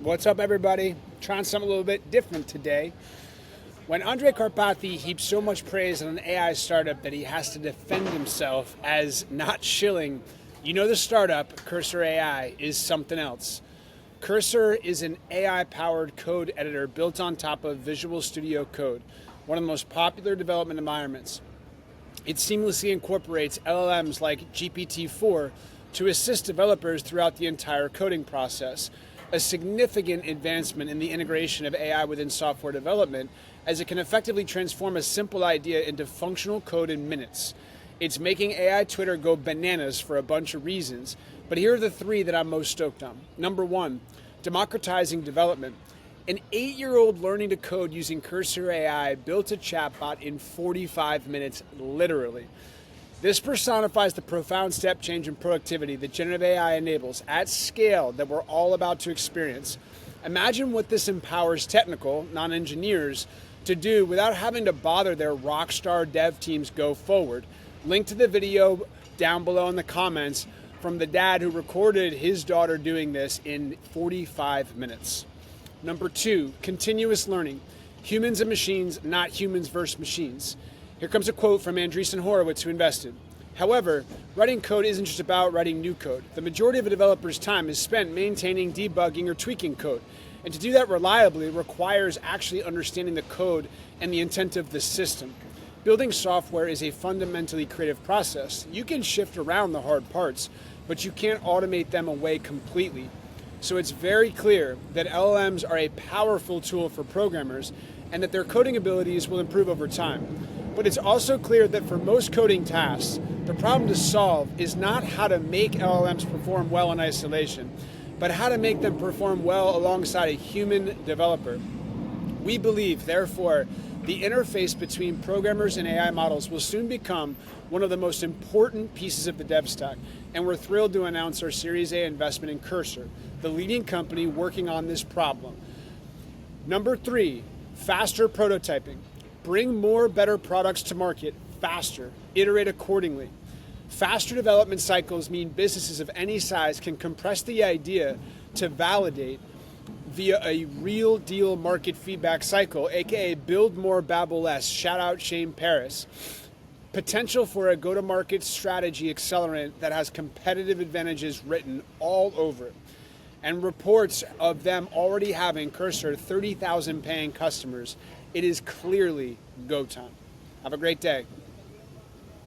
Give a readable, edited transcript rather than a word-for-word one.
What's up, everybody? Trying something a little bit different today. When Andrej Karpathy heaps so much praise on an AI startup that he has to defend himself as not shilling, you know the startup, Cursor AI, is something else. Cursor is an AI-powered code editor built on top of Visual Studio Code, one of the most popular development environments. It seamlessly incorporates LLMs like GPT-4 to assist developers throughout the entire coding process, a significant advancement in the integration of AI within software development, as it can effectively transform a simple idea into functional code in minutes. It's making AI Twitter go bananas for a bunch of reasons, but here are the three that I'm most stoked on. Number one, democratizing development. An 8-year-old learning to code using Cursor AI built a chatbot in 45 minutes, literally. This personifies the profound step change in productivity that generative AI enables at scale that we're all about to experience. Imagine what this empowers technical, non-engineers, to do without having to bother their rockstar dev teams go forward. Link to the video down below in the comments from the dad who recorded his daughter doing this in 45 minutes. Number two, continuous learning. Humans and machines, not humans versus machines. Here comes a quote from Andreessen Horowitz, who invested. However, writing code isn't just about writing new code. The majority of a developer's time is spent maintaining, debugging, or tweaking code. And to do that reliably requires actually understanding the code and the intent of the system. Building software is a fundamentally creative process. You can shift around the hard parts, but you can't automate them away completely. So it's very clear that LLMs are a powerful tool for programmers and that their coding abilities will improve over time. But it's also clear that for most coding tasks, the problem to solve is not how to make LLMs perform well in isolation, but how to make them perform well alongside a human developer. We believe, therefore, the interface between programmers and AI models will soon become one of the most important pieces of the dev stack, and we're thrilled to announce our Series A investment in Cursor, the leading company working on this problem. Number three, faster prototyping. Bring more better products to market faster. Iterate accordingly. Faster development cycles mean businesses of any size can compress the idea to validate via a real deal market feedback cycle, aka build more, babble less. Shout out Shane Paris. Potential for a go-to-market strategy accelerant that has competitive advantages written all over it. And reports of them already having Cursor 30,000 paying customers. It is clearly go time. Have a great day.